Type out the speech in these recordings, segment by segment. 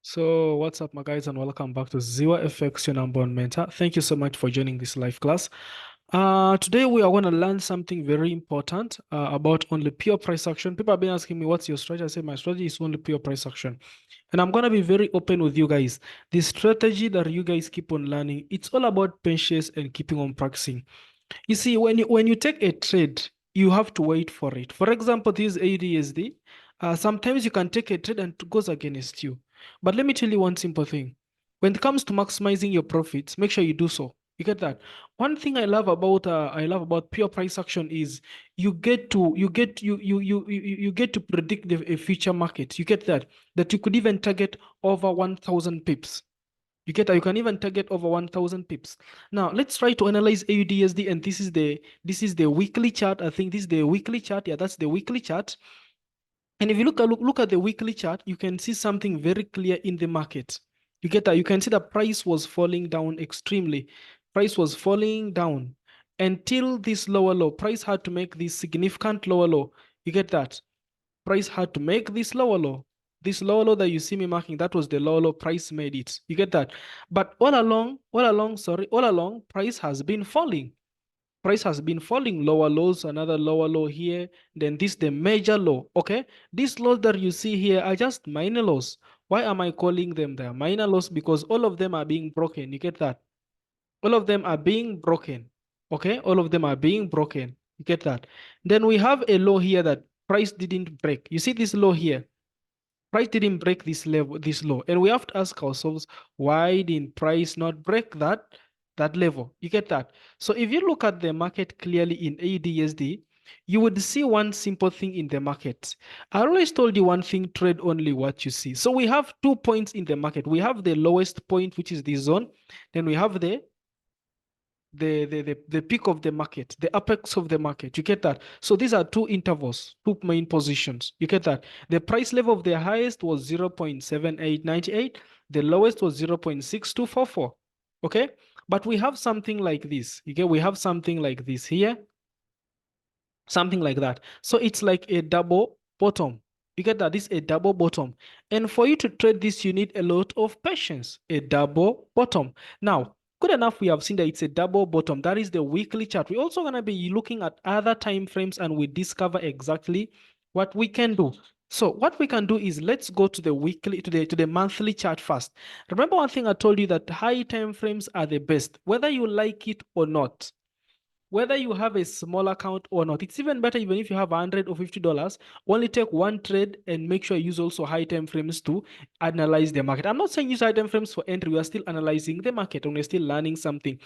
So, what's up, my guys, and welcome back to Zero FX, your number one mentor. Thank you so much for joining this live class. Today we are going to learn something very important about only pure price action. People have been asking me, "What's your strategy?" I say, "My strategy is only pure price action," and I'm going to be very open with you guys. The strategy that you guys keep on learning, it's all about patience and keeping on practicing. You see, when you take a trade, you have to wait for it. For example, this AUDSD, sometimes you can take a trade and it goes against you. But let me tell you one simple thing. When it comes to maximizing your profits, make sure you do so. You get that? One thing I love about pure price action is you get to predict a future market. You get that you could even target over 1,000 pips. You get that you can even target over 1,000 pips. Now let's try to analyze AUDSD, and this is the weekly chart. I think this is the weekly chart. Yeah, that's the weekly chart. And if you look at the weekly chart, you can see something very clear in the market. You get that? You can see the price was falling down extremely. Price was falling down until this lower low. Price had to make this significant lower low. You get that? Price had to make this lower low. This lower low that you see me marking, that was the lower low. Price made it. You get that? But all along, price has been falling. Price has been falling. Lower lows, another lower low here. Then this the major low. Okay, these lows that you see here are just minor lows. Why am I calling them the minor lows? Because all of them are being broken. You get that? All of them are being broken. Okay, all of them are being broken. You get that? Then we have a low here that price didn't break. You see this low here? Price didn't break this level, this low. And we have to ask ourselves, why didn't price not break that level? You get that? So if you look at the market clearly in AUDSD, you would see one simple thing in the market. I always told you one thing, trade only what you see. So we have 2 points in the market. We have the lowest point, which is this zone. Then we have the peak of the market, the apex of the market. You get that? So these are two intervals, two main positions. You get that? The price level of the highest was 0.7898. The lowest was 0.6244. Okay? But we have something like this. Okay, we have something like this here, something like that. So it's like a double bottom. You get that? This is a double bottom. And for you to trade this, you need a lot of patience. A double bottom. Now, good enough, we have seen that it's a double bottom. That is the weekly chart. We're also going to be looking at other time frames and we discover exactly what we can do. So what we can do is let's go to the weekly, to the monthly chart first. Remember one thing I told you, that high time frames are the best, whether you like it or not. Whether you have a small account or not, it's even better even if you have $100 or $50. Only take one trade and make sure you use also high time frames to analyze the market. I'm not saying use high time frames for entry. We are still analyzing the market and we're still learning something.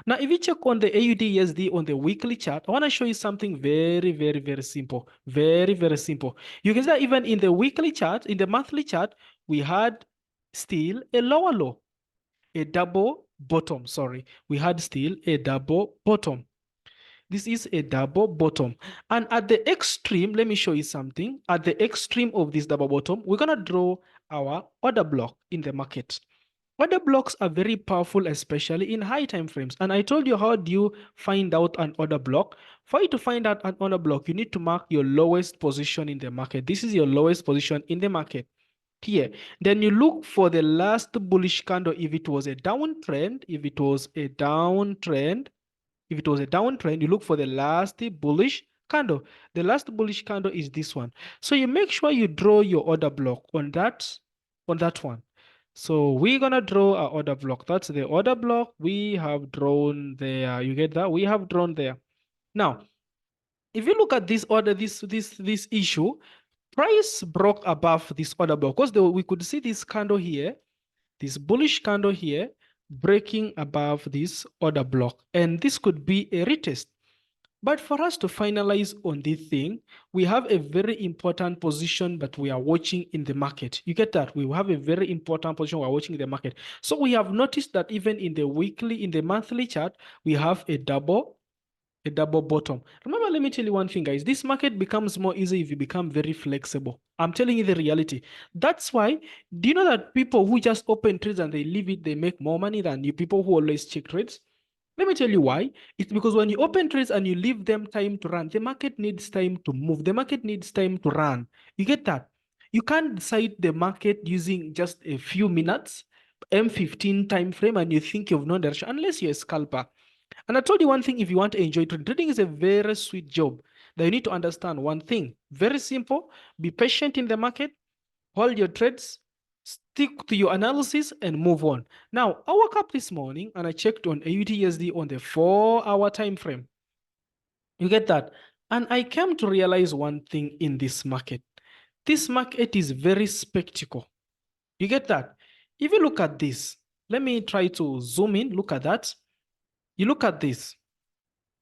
Now, if you check on the AUDUSD on the weekly chart, I want to show you something very, very, very simple. Very, very simple. You can see that even in the weekly chart, in the monthly chart, we had still a lower low, a double bottom. Sorry, we had still a double bottom. This is a double bottom. And at the extreme, let me show you something. At the extreme of this double bottom, we're going to draw our order block in the market. Order blocks are very powerful, especially in high time frames. And I told you, how do you find out an order block? For you to find out an order block, you need to mark your lowest position in the market. This is your lowest position in the market here. Then you look for the last bullish candle. If it was a downtrend, if it was a downtrend, you look for the last bullish candle. The last bullish candle is this one. So you make sure you draw your order block on that one. So we're gonna draw our order block. That's the order block we have drawn there. You get that? We have drawn there. Now, if you look at this order, this issue, price broke above this order block because we could see this candle here, this bullish candle here, breaking above this order block, and this could be a retest. But for us to finalize on this thing, we have a very important position that we are watching in the market. You get that? We have a very important position we are watching in the market. So we have noticed that even in the monthly chart, we have a double bottom. Remember, let me tell you one thing, guys. This market becomes more easy if you become very flexible. I'm telling you the reality. That's why, do you know that people who just open trades and they leave it, they make more money than you people who always check trades? Let me tell you why. It's because when you open trades and you leave them time to run, the market needs time to move. The market needs time to run. You get that? You can't decide the market using just a few minutes, M15 time frame, and you think you've no direction unless you're a scalper. And I told you one thing, if you want to enjoy trading, trading is a very sweet job that you need to understand one thing. Very simple. Be patient in the market, hold your trades, stick to your analysis, and move on. Now, I woke up this morning and I checked on AUDUSD on the 4-hour time frame. You get that? And I came to realize one thing in this market. This market is very spectacle. You get that? If you look at this, let me try to zoom in. Look at that. You look at this.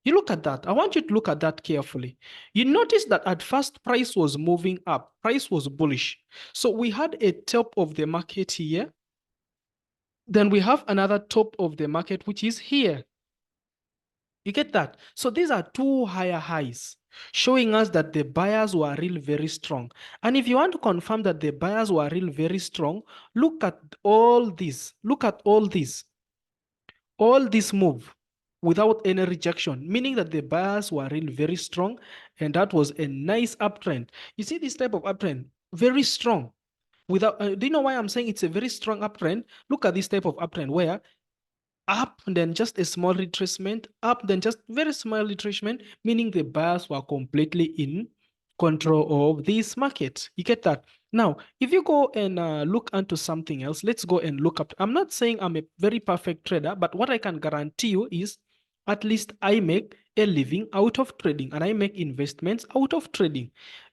You look at that. I want you to look at that carefully. You notice that at first price was moving up. Price was bullish. So we had a top of the market here. Then we have another top of the market, which is here. You get that? So these are two higher highs, showing us that the buyers were real very strong. And if you want to confirm that the buyers were real very strong, look at all this. Look at all this. All this move without any rejection, meaning that the buyers were real very strong, and that was a nice uptrend. You see this type of uptrend, very strong. Without, do you know why I'm saying it's a very strong uptrend? Look at this type of uptrend where up and then just a small retracement, up then just very small retracement, meaning the buyers were completely in control of this market. You get that? Now, if you go and look into something else, let's go and look up. I'm not saying I'm a very perfect trader, but what I can guarantee you is at least I make a living out of trading and I make investments out of trading.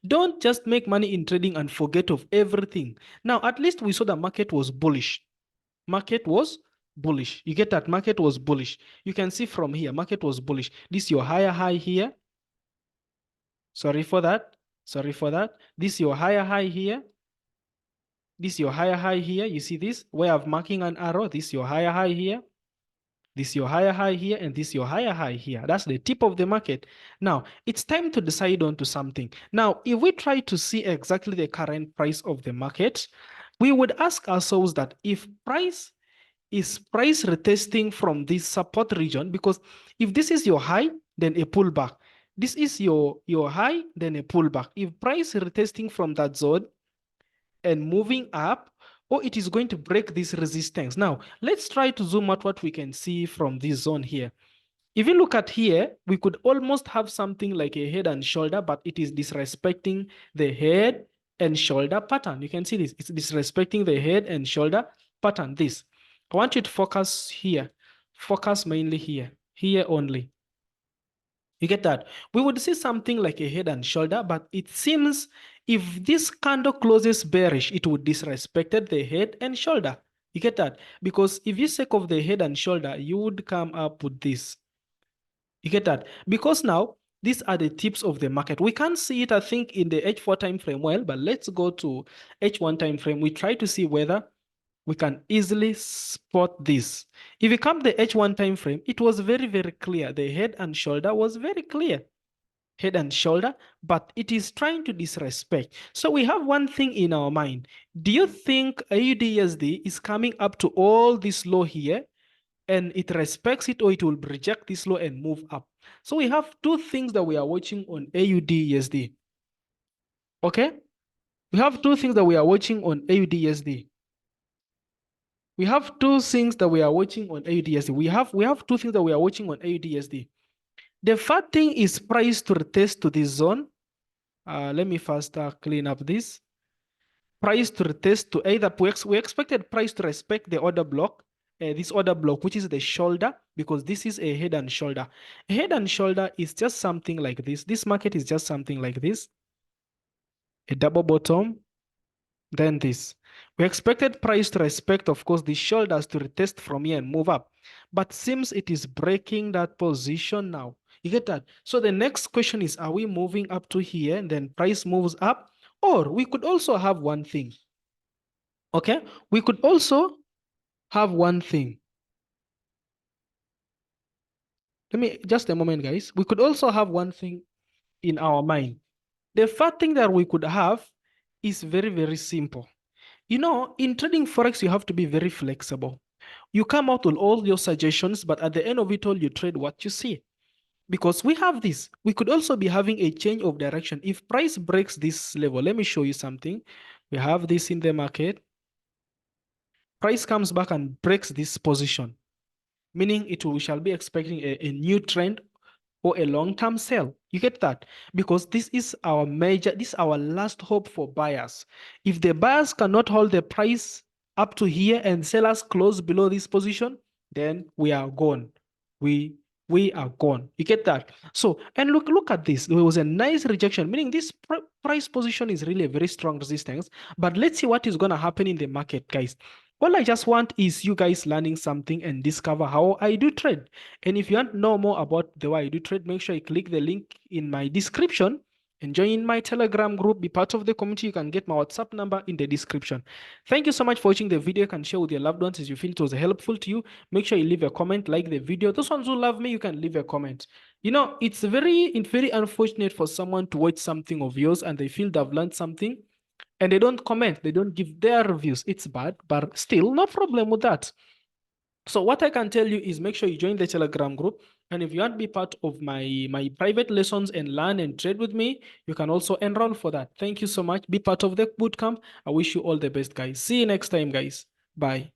Don't just make money in trading and forget of everything. Now, at least we saw the market was bullish. Market was bullish. You get that? Market was bullish. You can see from here, market was bullish. This is your higher high here. Sorry for that. Sorry for that. This is your higher high here. This is your higher high here. You see this? Way of marking an arrow. This is your higher high here. This is your higher high here, and this is your higher high here. That's the tip of the market. Now, it's time to decide on to something. Now, if we try to see exactly the current price of the market, we would ask ourselves that if price is price retesting from this support region, because if this is your high, then a pullback. This is your high, then a pullback. If price retesting from that zone and moving up, or it is going to break this resistance. Now, let's try to zoom out what we can see from this zone here. If you look at here, we could almost have something like a head and shoulder, but it is disrespecting the head and shoulder pattern. You can see this. It's disrespecting the head and shoulder pattern. This. I want you to focus here. Focus mainly here. Here only. You get that? We would see something like a head and shoulder, but it seems if this candle closes bearish, it would disrespect the head and shoulder. You get that? Because if you take off the head and shoulder, you would come up with this. You get that? Because now, these are the tips of the market. We can't see it, I think, in the H4 time frame well, but let's go to H1 time frame. We try to see whether we can easily spot this. If you come to the H1 time frame, it was very, very clear. The head and shoulder was very clear. Head and shoulder, but it is trying to disrespect. So we have one thing in our mind. Do you think AUDUSD is coming up to all this low here and it respects it, or it will reject this low and move up? So we have two things that we are watching on AUDUSD. Okay? We have two things that we are watching on AUDUSD. We have two things that we are watching on AUDUSD. We have two things that we are watching on AUDUSD. The first thing is price to retest to this zone. Let me first clean up this. Price to retest to either, we expected price to respect the order block, this order block, which is the shoulder, because this is a head and shoulder. A head and shoulder is just something like this. This market is just something like this. A double bottom, then this. We expected price to respect, of course, the shoulders to retest from here and move up. But seems it is breaking that position now. You get that? So the next question is, are we moving up to here and then price moves up? Or we could also have one thing. Okay? We could also have one thing. Let me, just a moment, guys. We could also have one thing in our mind. The first thing that we could have is very, very simple. You know, in trading Forex, you have to be very flexible. You come out with all your suggestions, but at the end of it all, you trade what you see. Because we have this, we could also be having a change of direction. If price breaks this level, let me show you something. We have this in the market. Price comes back and breaks this position, meaning we shall be expecting a new trend or a long-term sell. You get that? Because this is our last hope for buyers. If the buyers cannot hold the price up to here and sellers close below this position, then we are gone. We are gone. You get that? So, and look at this. There was a nice rejection, meaning this price position is really a very strong resistance. But let's see what is going to happen in the market, guys. All I just want is you guys learning something and discover how I do trade. And if you want to know more about the way I do trade, make sure you click the link in my description and join my Telegram group. Be part of the community. You can get my WhatsApp number in the description. Thank you so much for watching the video. You can share with your loved ones if you feel it was helpful to you. Make sure you leave a comment, like the video. Those ones who love me, you can leave a comment. You know, it's very unfortunate for someone to watch something of yours and they feel they've learned something and they don't comment, they don't give their reviews. It's bad, but still, no problem with that. So what I can tell you is make sure you join the Telegram group. And if you want to be part of my private lessons and learn and trade with me, you can also enroll for that. Thank you so much. Be part of the bootcamp. I wish you all the best, guys. See you next time, guys. Bye.